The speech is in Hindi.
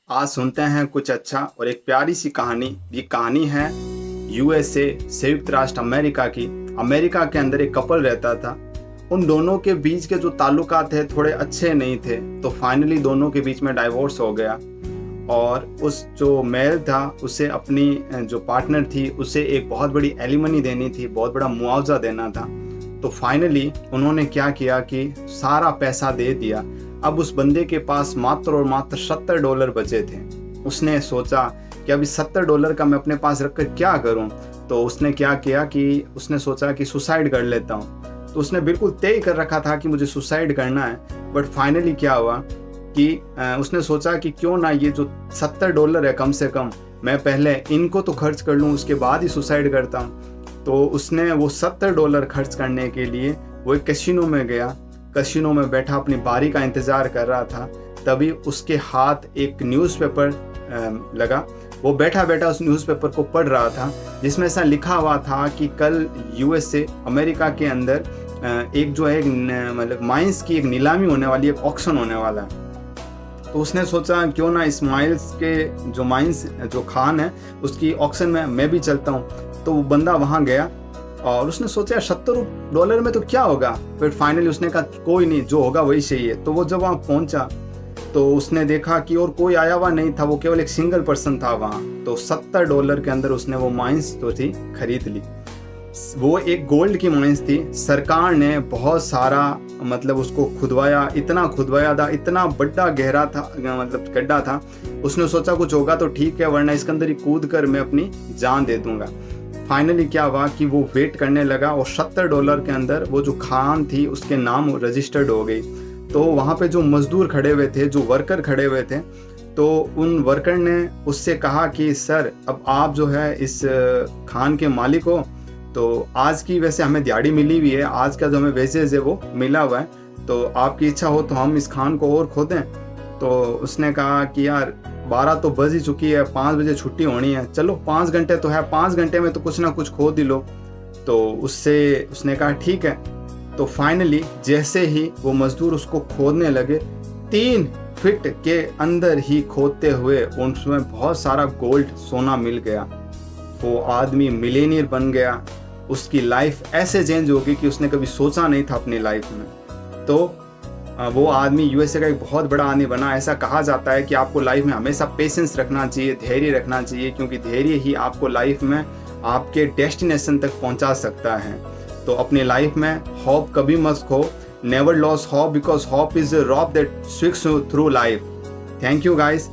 आज सुनते हैं कुछ अच्छा और एक प्यारी सी कहानी। ये कहानी है यूएसए, संयुक्त राष्ट्र अमेरिका की। अमेरिका के अंदर एक कपल रहता था। उन दोनों के बीच के जो ताल्लुकात थे थोड़े अच्छे नहीं थे, तो फाइनली दोनों के बीच में डाइवोर्स हो गया। और उस जो मेल था उसे अपनी जो पार्टनर थी उसे एक बहुत बड़ी एलिमनी देनी थी, बहुत बड़ा मुआवजा देना था। तो फाइनली उन्होंने क्या किया कि सारा पैसा दे दिया। अब उस बंदे के पास मात्र और मात्र $70 बचे थे। उसने सोचा कि अभी $70 का मैं अपने पास रखकर क्या करूं। तो उसने क्या किया कि उसने सोचा कि सुसाइड कर लेता हूं। तो उसने बिल्कुल तय कर रखा था कि मुझे सुसाइड करना है। बट फाइनली क्या हुआ कि उसने सोचा कि क्यों ना ये जो $70 है, कम से कम मैं पहले इनको तो खर्च कर लूँ, उसके बाद ही सुसाइड करता हूँ। तो उसने वो $70 खर्च करने के लिए वो एक कैसीनो में गया। कैसीनो में बैठा अपनी बारी का इंतज़ार कर रहा था। तभी उसके हाथ एक न्यूज़पेपर लगा। वो बैठा बैठा उस न्यूज़पेपर को पढ़ रहा था, जिसमें ऐसा लिखा हुआ था कि कल यूएसए अमेरिका के अंदर एक जो है मतलब माइंस की एक नीलामी होने वाली है, एक ऑक्शन होने वाला है। तो उसने सोचा क्यों ना इस माइल्स के जो माइंस जो खान है उसकी ऑक्शन में मैं भी चलता हूँ। तो वो बंदा वहाँ गया और उसने सोचा $70 में तो क्या होगा। फिर फाइनली उसने कहा कोई नहीं, जो होगा वही सही है। तो वो जब वहाँ पहुँचा तो उसने देखा कि और कोई आया हुआ नहीं था, वो केवल एक सिंगल पर्सन था वहाँ। तो $70 के अंदर उसने वो माइंस तो थी खरीद ली। वो एक गोल्ड की माइंस थी। सरकार ने बहुत सारा मतलब उसको खुदवाया, इतना खुदवाया था, इतना बड़ा गहरा था, मतलब गड्ढा था। उसने सोचा कुछ होगा तो ठीक है, वरना इसके अंदर ही कूद कर मैं अपनी जान दे दूंगा। फाइनली क्या हुआ कि वो वेट करने लगा और $70 के अंदर वो जो खान थी उसके नाम रजिस्टर्ड हो गई। तो वहाँ पे जो मजदूर खड़े हुए थे, जो वर्कर खड़े हुए थे, तो उन वर्कर ने उससे कहा कि सर अब आप जो है इस खान के मालिक हो, तो आज की वैसे हमें दिहाड़ी मिली हुई है, आज का जो हमें वेजेज है वो मिला हुआ है, तो आपकी इच्छा हो तो हम इस खान को और खो दें। तो उसने कहा कि यार 12 तो बज ही चुकी है, 5 बजे छुट्टी होनी है, चलो 5 घंटे तो है, 5 घंटे में तो कुछ ना कुछ खोद ही लो। तो उससे उसने कहा ठीक है। तो फाइनली जैसे ही वो मजदूर उसको खोदने लगे, 3 फीट के अंदर ही खोदते हुए उसमें बहुत सारा गोल्ड सोना मिल गया। वो आदमी मिलेनियर बन गया। उसकी लाइफ ऐसे चेंज हो गई कि उसने कभी सोचा नहीं था अपनी लाइफ में। तो वो आदमी यूएसए का एक बहुत बड़ा आदमी बना। ऐसा कहा जाता है कि आपको लाइफ में हमेशा पेशेंस रखना चाहिए, धैर्य रखना चाहिए, क्योंकि धैर्य ही आपको लाइफ में आपके डेस्टिनेशन तक पहुंचा सकता है। तो अपनी लाइफ में होप कभी मत खो। Never lose hope, because hope is a rope that sticks through life. Thank you guys.